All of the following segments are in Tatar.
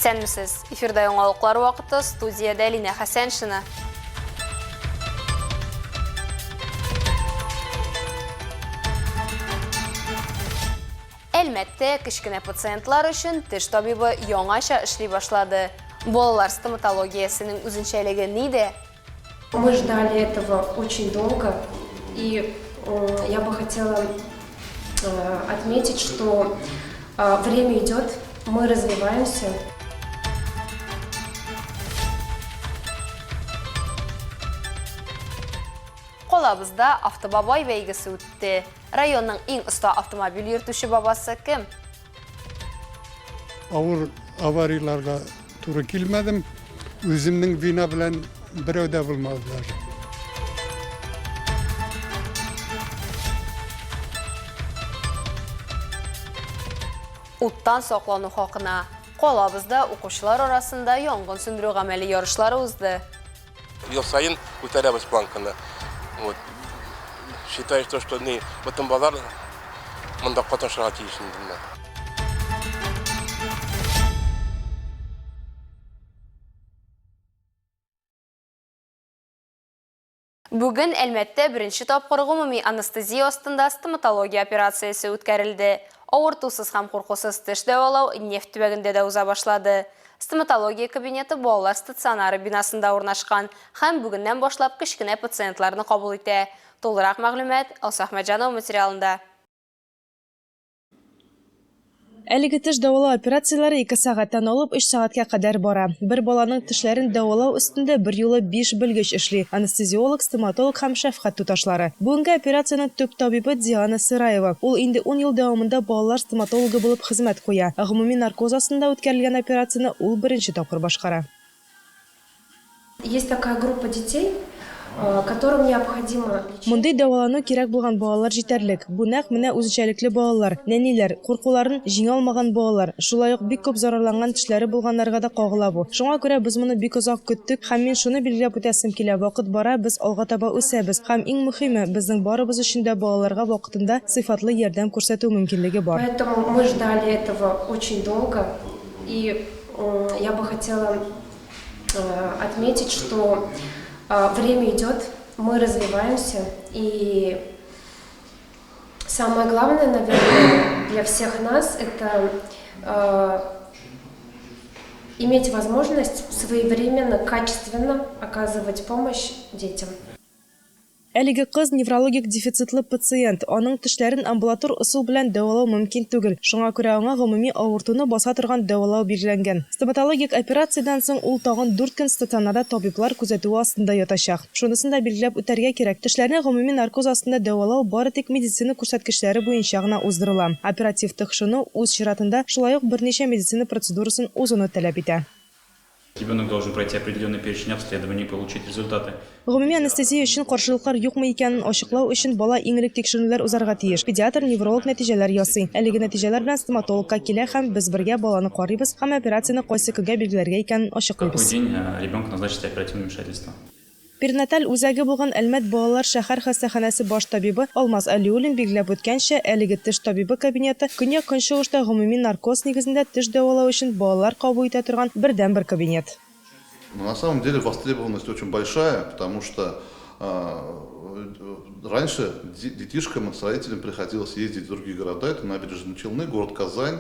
Исәнмесез. Эфирда яңалыклар вакыты, студиядә Лина Хәсәншина. Әлмәттә кечкенә пациентлар өчен теш табибы яңаша эшли башлады. Балалар стоматологиясенең үзенчәлеге нидә? Мы ждали этого очень долго, и я бы хотела отметить, что время идет, мы развиваемся. Қолабызда автобабай бәйгесе үтте. Районның иң оста автомобиль йөртүче бабасы кем? Авыр аварияларга туры килмәдем. Үземнең вина белән берәү дә булмадылар. Уттан саклану хакына. Қолабызда укучылар арасында янгын сөндерү гамәли ярышлары узды. Ел сайын күтәрәбез планканы. Вот. Считаю, что бүтән балалар монда катнашырга тиеш инде. Бүген Әлмәттә беренче тапкыр гомуми анестезия астында стоматология операциясе үткәрелде. Авыртусыз һәм куркусыз теш дәвалау нефть төбәгендә дә уза башлады. Стоматология кабинеты балалар стационары бинасында урнашкан һәм бүгеннән башлап кечкенә пациентларны кабул итә. Толырак мәгълүмат Алса Әхмәтҗанова материалында. Әлеге теш дәвалау операциялары 2 сәгатьтән алып 3 сәгатькә кадәр бара. Бер баланың тешләрен дәвалау өстендә бер юлы 5 белгеч эшли. Анестезиолог, стоматолог һәм шәфкать туташлары. Бүгенге операциянең төп табибы Диана Сыраева. Ул инде 10 ел дәвамында балалар стоматологы булып хезмәт куя. Гомуми наркоз астында үткәрелгән операцияны ул беренче тапкыр башкара. Есть такая группа детей, которым необходимо Мондай дәвалану кирәк булган балалар җитәрлек. Бу нәкъ менә үзенчәлекле балалар, нәниләр, куркуларын җиңә алмаган балалар, шулай ук бик күп зарарланган тешләре булганнарга да кагыла бу. Шуңа күрә без моны бик озак көттек һәм мин шуны билгеләп үтәсем килә. Вакыт бара, без алга таба үсәбез һәм иң мөһиме, безнең барыбыз өчен дә балаларга вакытында сыйфатлы ярдәм күрсәтү мөмкинлеге бар. Поэтому мы ждали этого очень долго, и я бы хотела отметить, что время идет, мы развиваемся, и самое главное, наверное, для всех нас – это иметь возможность своевременно, качественно оказывать помощь детям. Әлеге кыз неврологик дефицитлы пациент. Аның тешләрен амбулатор усул белән дәвалау мөмкин түгел. Шуңа күрә аңа гомуми авыртуны баса торган дәвалау билгеләнгән. Стоматологик операциядән соң ул тагын 4 көн стационарда табиблар күзәтүе астында ятачак. Шунысын да билгеләп үтәргә кирәк. Тешләрне гомуми наркоз астында дәвалау бары тик медицина күрсәткечләре буенча гына уздырыла. Оператив тыкшыну үз чиратында шулай ук берничә медицина процедурасын узуны таләп итә. Ребенок должен пройти определенный перечень обследований и получить результаты. Гомуми анестезия өчен каршылыклар юкмы икәнен ачыклау өчен бала иң элек тикшерүләр узарга тиеш. Педиатр, невролог нәтиҗәләр ясый. Әлеге нәтиҗәләр белән стоматологка килә һәм без бергә баланы карыйбыз һәм операцияны кайсы көнгә билгеләргә икәнен В ачыклыйбыз. какой день ребенку назначить оперативное вмешательство? Перинаталь үзәге булган Әлмәт балалар шәһәр хастаханәсе баш табибы Алмаз Алиуллин билгеләп үткәнчә, әлеге теш табибы кабинеты көньяк-көнчыгышта гомуми наркоз нигезендә теш дәвалау өчен балалар кабул итә торган бердән-бер кабинет. Но на самом деле востребованность очень большая, потому что раньше детишкам, родителям приходилось ездить в другие города, это Набережные Челны, город Казань.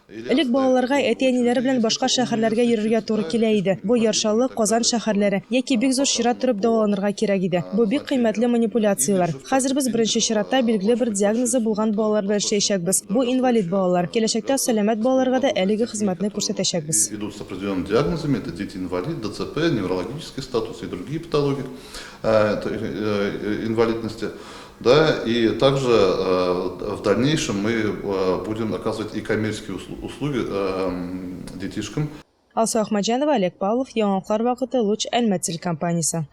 Элек балаларга әти-әниләре белән башка шәһәрләргә йөрергә туры килә иде. Бу Яршалы, Казан шәһәрләре яки бик зур чират торып дәваланырга кирәк иде. Бу бик кыйммәтле манипуляциялар. Хәзер без беренче чиратта билгеле бер диагнозы булган балалар белән эшләячәкбез. Бу инвалид балалар. Киләчәктә сәламәт балаларга да әлеге хезмәтне күрсәтәчәкбез. Идут с определенными диагнозами, это дети-инвалид, ДЦП, неврологический статус и другие патологии инвалидности. Да, и также в дальнейшем мы будем оказывать и коммерческие услуги детишкам. Алса Әхмәтҗанова, Олег Павлов, Яңалыклар вакыты, Луч Әлмәт телекомпаниясе.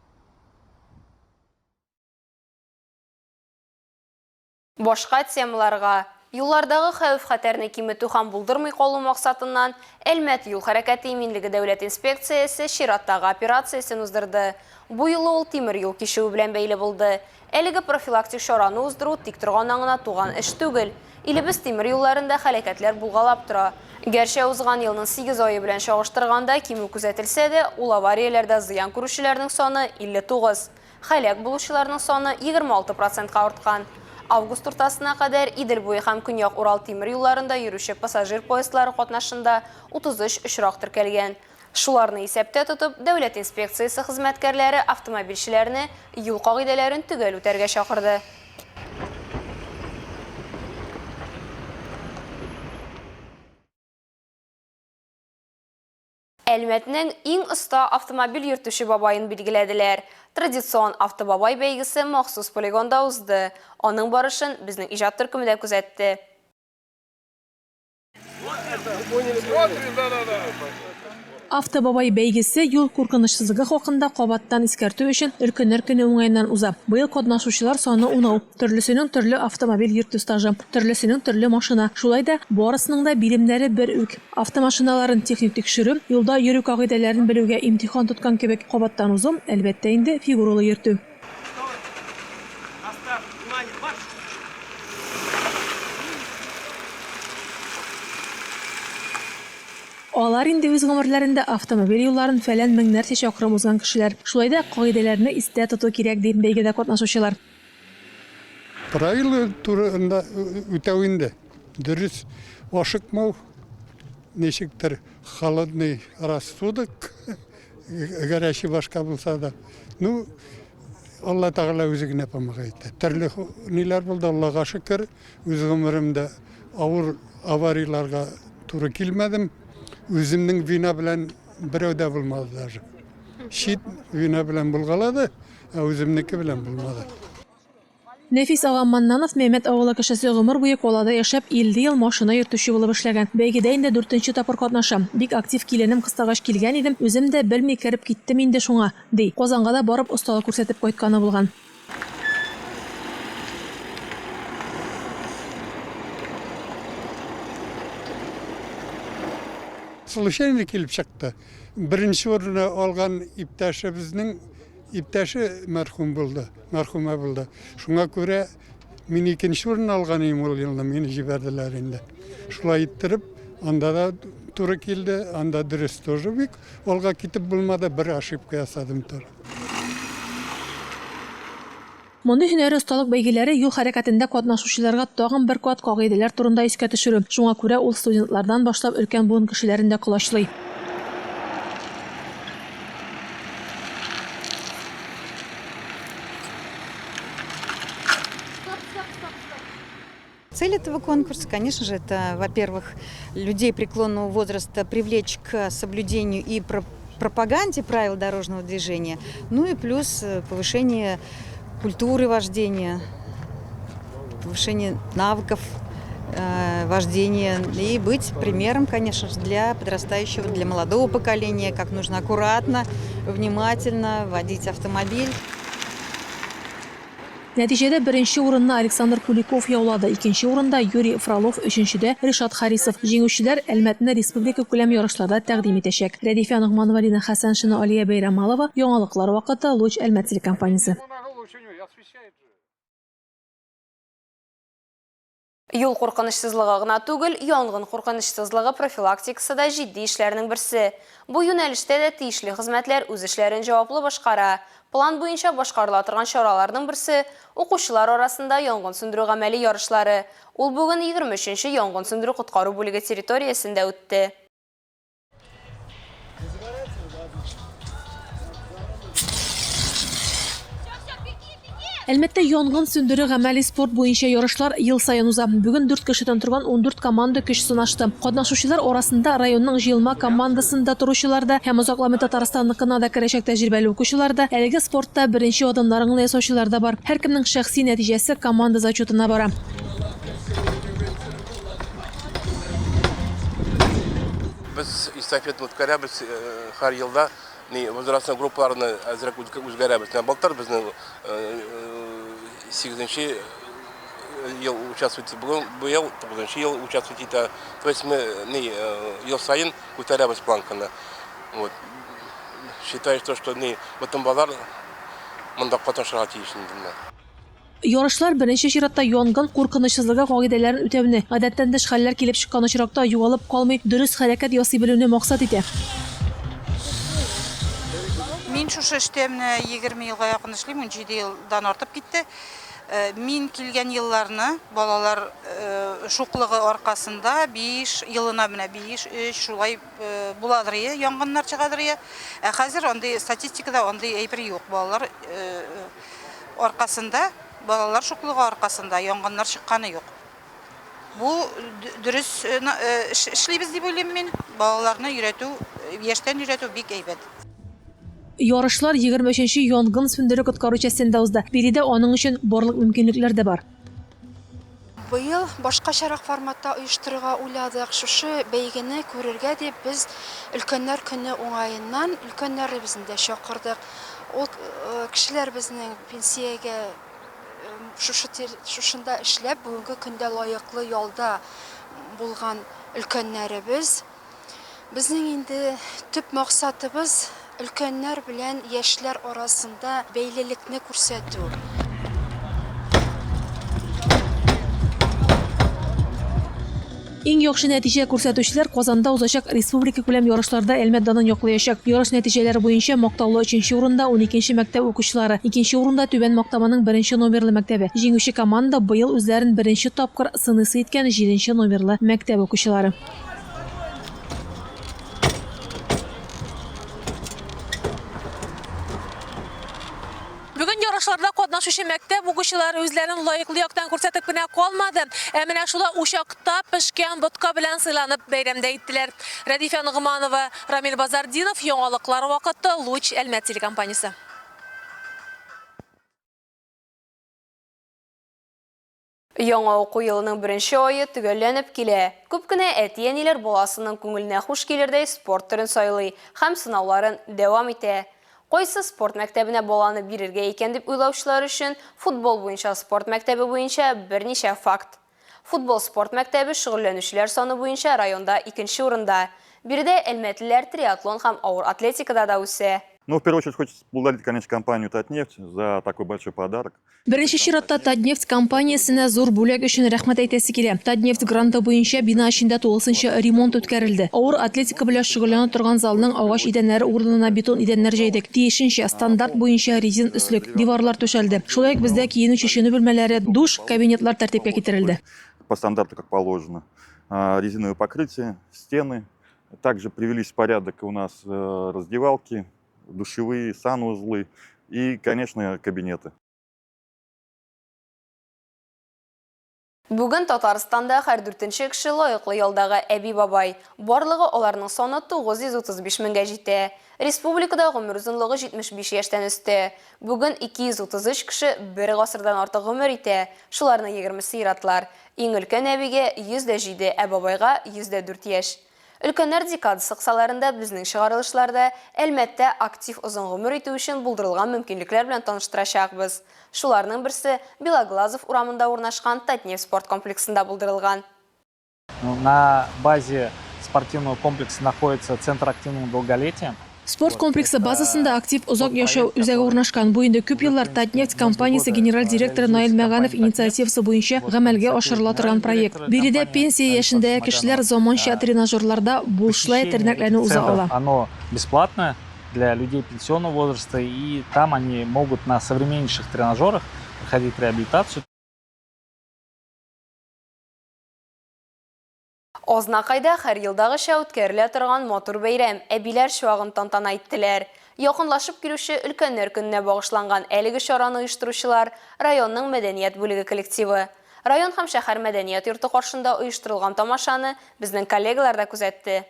Башка темаларга юллардагы хәвеф-хәтәрне киметү һәм булдырмый калу максатыннан Әлмәт юл хәрәкәте иминлеге дәүләт инспекциясе чираттагы операциясын уздырды. Бу юлы ул тимер юл кишүе белән бәйле булды. Әлеге профилактик чараны уздыру тик торганнан гына туган эш түгел. илебез тимер юлларында хәрәкәтләр булгалап тора. Гәрчә узган елның 8 айы белән чагыштырганда кимү күзәтелсә дә, ул аварияләрдә зыян күрүчеләрнең саны 59, хәлак булучыларның саны 26%-ка арткан. Август уртасына кадәр Идел буе һәм Көньяк Урал тимер юлларында йөрүче пассажир поездлары катнашында 33 очрак теркәлгән. Шуларны исәптә тотып, дәүләт инспекциясе хезмәткәрләре автомобильчеләрне юл кагыйдәләрен төгәл үтәргә чакырды. Әлмәтнең иң оста автомобиль йөртүче бабайын билгеләделәр. Традицион автобабай бәйгесе махсус полигонда узды. Аның барышын безнең иҗат төркеме дә күзәтте. Автобабай бәйгесе юл куркынычсызлыгы хакында кабаттан искәртү өчен өлкәннәр көне уңайыннан уза. Быел катнашучылар саны 10, төрлесенең төрле автомобиль йөртү стажы, төрлесенең төрле машина. Шулай да барысының да билемнәре бер үк. Автомашиналарын техник тикшерү, юлда йөрү кагыйдәләрен белүгә имтихан тоткан кебек кабаттан узу, әлбәттә инде фигуралы йөртү. Алар инде үз гомерләрендә автомобиль юлларын фәлән меңнәрчә чакрым узган кешеләр. Шулай да кагыйдәләрне истә тоту кирәк дип бәйгедә катнашучылар. Правила турында үтәү инде. Дөрес ашыкмау, ничектер холодный рассудок, горячий башка булса да. Ну, Алла Тәгалә үзе генә помогает. Төрле ниләр булды, Аллага шөкер, үз гомеремдә авыр аварияларга туры килмәдем. Үземнең вина белән берәү дә булмады даже. Шит вина белән булгалады, үземнеке белән булмады. Нәфис Агамманнанов Мәмәт авылы кешесе гомер буе Колада яшәп 50 ел машина йөртүче булып эшләгән. Бәйгедә инде 4нче тапкыр катнашам. Бик актив киленем кыстагач килгән идем, үзем дә белми кереп киттем инде шуңа, ди. Казанга да барып осталык күрсәтеп кайтканы булган. Случайно килеп чыкты. Беренче урынны алган иптәшебезнең иптәше мәрхүм булды, мәрхүмә булды. Шуңа күрә мин икенче урын алган идем ул елда, мине җибәрделәр инде. Шулай иттереп, анда да туры килде, анда дөрес тоже бик. Алга китеп булмады, бер ошибка ясадым тор. Мондый һөнәри осталык бәйгеләре юл хәрәкәтендә катнашучыларга тагын бер кат кагыйдәләр турында искә төшерү. Шуңа күрә ул студентлардан башлап өлкән буын кешеләрен дә колачлый. Цель этого конкурса, конечно же, это, во-первых, людей преклонного возраста привлечь к соблюдению и пропаганде правил дорожного движения, ну и плюс повышение культуры вождения, повышение навыков вождения и быть примером, конечно же, для подрастающего, для молодого поколения, как нужно аккуратно, внимательно водить автомобиль. Нәтиҗәдә беренче урынны Александр Куликов яулады, икенче урында Юрий Фролов, өченчедә Ришат Харисов. Җиңүчеләр Әлмәтне республика күләм ярышларда тәкъдим итәчәк. Рәдифә Нугманова, Лина Хәсәншина, Алия Бәйрәмалова, яңалыклар вакыты, Луч Әлмәт телекомпаниясе. Юл куркынычсызлыгы гына түгел, янгын куркынычсызлыгы профилактикасы да җитди эшләрнең берсе. Бу юнәлештә дә тиешле хезмәтләр үз эшләрен җаваплы башкара. План буенча башкарыла торган чараларның берсе укучылар арасында янгын сүндерү гамәли ярышлары. Ул бүген 23нче янгын сүндерү коткару бүлеге территориясендә үтте. Әлмәттә янгын сүндерү гамәли спорт буенча ярышлар ел саен уза. Бүген 4 кешедән торган 14 команда көч сынашты. Катнашучылар арасында районның җыелма командасында торучылар да һәм озакламый Татарстанныкына да керәчәк тәҗрибәле укучылар да, әлеге спортта беренче адымнарын ясаучылар да бар. Һәркемнең шәхси нәтиҗәсе команда зачетына бара. Без эстафетаны үткәрәбез һәр елда. Возрастный группаларны әзрәк үзгәрәбез. Былтыр безнең 8нче ел участвует, бу ел 9нче ел участвует итә. То есть мы ел сайын күтәрәбез планканы. Вот. Считаю, что бөтен балалар монда катнашырга тиеш инде. Ярышлар беренче чиратта янгын куркынычсызлыгы кагыйдәләрен үтәүне, гадәттән тыш хәлләр килеп чыккан очракта югалып калмый, дөрес хәрәкәт ясый белүне максат итә. Мин шушы эштә менә 20 елга якын эшлим, 17 елдан артып китте. Мин килгән елларны балалар шуклыгы аркасында 5 елына менә 5-3 шулай буладыр, янгыннар чыгадыр. Хәзер андый статистикада андый әйбер юк. Балалар аркасында, балалар шуклыгы аркасында янгыннар чыкканы юк. Бу дөрес эшлибез дип уйлыйм мин. Балаларны өйрәтү, яшьтән өйрәтү бик әйбәт. Ярышлар 23-нче янгын сүндерү коткару частендә узды. Биредә аның өчен барлык мөмкинлекләр дә бар. Быел башкачарак форматта оештырырга уйладык. Шушы бәйгене күрергә дип без өлкәннәр көне уңаеннан өлкәннәребезне дә чакырдык. Ул кешеләр безнең пенсиягә шушында эшләп бүгенге көндә лаеклы ялда булган өлкәннәребез. Безнең инде төп максатыбыз өлкәннәр белән яшьләр арасында бәйлелекне күрсәтү. Иң яхшы нәтиҗә күрсәтүчеләр Казанда узачак республика күләм ярышларда Әлмәт данын яклаячак. Ярыш нәтиҗәләре буенча Мактаулы 3нче урында 12нче мәктәп укучылары, 2нче урында Түбән Мактаманың 1нче номерлы мәктәбе. Җиңүче команда быел үзләрен 1нче тапкыр сынысы иткән 7нче номерлы мәктәп укучылары. Бүген ярышларда катнашучы мәктәп укучылары үзләрен лаеклы яктан күрсәтеп кенә калмады. Менә шулай учакта пешкән ботка белән сыйланып бәйрәмдә иттеләр. Радифа Нугманова, Рамил Базардинов, яңалыклар вакыты, Луч Әлмәт телекомпаниясе. Яңа уку елының беренче айы төгәлләнеп килә. Күп кенә әти-әниләр баласының күңеленә хуш килердәй спорт төрен сайлый һәм сынауларын дәвам итә. Кайсы спорт мәктәбенә баланы бирергә икән дип уйлаучылар өчен футбол буенча спорт мәктәбе буенча берничә факт. Футбол спорт мәктәбе шөгыльләнүчеләр саны буенча районда 2нче урында. Биредә әлмәтлеләр триатлон һәм авыр атлетикада да үсә. Ну, в первую очередь, хочется поблагодарить, конечно, компанию «Татнефть» за такой большой подарок. Беренче чиратта Татнефть компаниясенә зур бүләк өчен рәхмәт әйтәсе килә. Татнефть гранты буенча бина эчендә 9нчы ремонт үткәрелде. Авыр атлетика белән шөгыльләнә торган залның агач идәннәре урынына бетон идәннәр җәйдек. Тиешенчә стандарт буенча резин өслек, диварлар түшәлде. Шулай ук бездә киенү чишенү бүлмәләре, душ, кабинетлар тәртипкә китерелде. По стандарту, как положено. Резиновые покрытия, стены. Также привелись в порядок у нас раздевалки, душевые, санузлы и, конечно, кабинеты. Бүген Татарстанда һәр 4нче кеше лаеклы ялдагы әби бабай. Барлыгы аларның саны 935 меңгә җитә. Республикада гомер озынлыгы 75 яшьтән өсте. Бүген 233 кеше бер гасырдан артык гомер итә. Шуларның 20-се иратлар. Иң өлкән әбигә 107, ә бабайга 104 яшь. Өлкәннәр декада сыксаларында безнең чыгарылышларда Әлмәттә актив озын гомер итү өчен булдырылган мөмкинлекләр белән таныштырачакбыз. Шуларның берсе Белоглазов урамында урнашкан Татнефть спорт комплексында булдырылган. На базе спортивного комплекса находится Центр активного долголетия. Спорт комплексы базасында актив озак яшәү үзәге урнашкан. Бу инде күп еллар Татнефть компаниясе генераль директоры Наил Мәганов инициативасы буенча гамәлгә ашырыла торган проект. Биредә пенсия яшендәге кешеләр заманча тренажерларда бушлай тернәкләрне уза ала. Оно бесплатное для людей пенсионного возраста, и там они могут на современнейших тренажерах проходить реабилитацию. Азнакайда һәр елдагыча үткәрелә торган матур бәйрәм әбиләр чуагын тантана иттеләр. Якынлашып килүче өлкәннәр көненә багышланган әлеге чараны оештыручылар районның мәдәният бүлеге коллективы. Район һәм шәһәр мәдәният йорты каршында оештырылган тамашаны безнең коллегалар да күзәтте.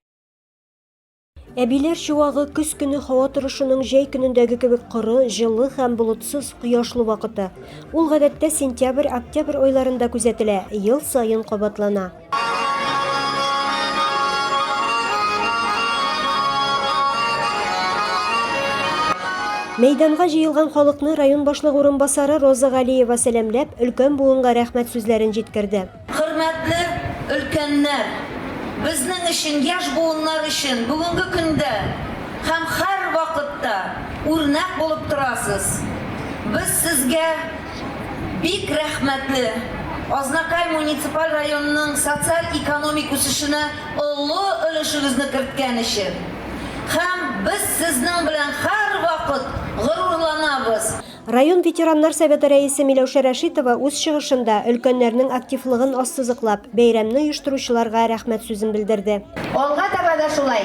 Әбиләр чуагы көз көне һава торышының җәй көнендәге кебек коры, җылы һәм болытсыз кояшлы вакыты. Ул гадәттә сентябрь-октябрь айларында күзәтелә, ел саен кабатлана. Мәйданга җыелган халыкны район башлыгы урынбасары Роза Галиева сәламләп, өлкән буынга рәхмәт сүзләрен җиткерде. Хөрмәтле өлкәннәр, безнең өчен, яшь буыннар өчен бүгенге көндә һәм һәр вакытта үрнәк булып торасыз. Без сезгә бик рәхмәтле. Азнакай муниципаль районының социаль-экономик үсешенә олы өлешегезне керткән өчен. Һәм біз сезнең белән һәр вакыт горурланабыз. Район ветераннар советы рәисе Миләүшә Рәшитова үз чыгышында өлкәннәрнең активлыгын ассызыклап, бәйрәмне оештыручыларга рәхмәт сүзен белдерде. Алга таба да шулай.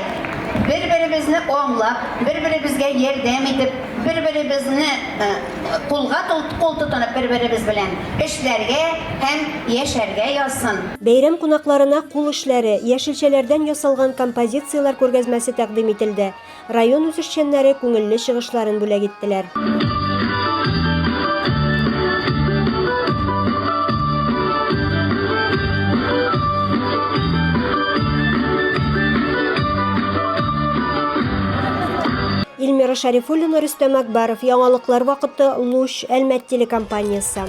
Бер-беребезне аңлап, бер-беребезгә ярдәм итеп, бер-беребезне кулга тотынып, бер-беребез белән эшләргә һәм яшәргә язсын. Бәйрәм кунакларына кул эшләре, яшелчәләрдән ясалган композициялар күргәзмәсе тәкъдим ителде. Район үсешчәннәре күңелле чыгышларын бүләк иттеләр. Илмира Шарифуллина, Рөстәм Акбаров, яңалыклар вакыты, Луч, Әлмәт телекомпаниясе.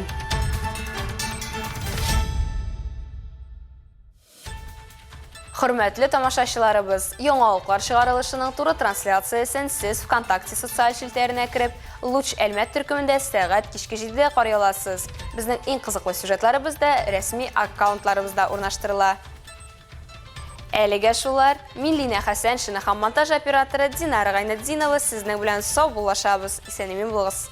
Хөрмәтле тамашачыларыбыз, яңалыклар чыгарылышының туры трансляциясен сез ВКонтакте социаль шилтәренә кереп, Луч Әлмәт төркемендә сәгать кичке 7-дә карый аласыз. Безнең иң кызыклы сюжетларыбыз да рәсми аккаунтларыбызда урнаштырыла. Әлегә шулар, Миллина Хәсән, шинаһам монтаж операторы Динара Гайнетдинова сезнең белән сау булашабыз. Исән-имин булыгыз.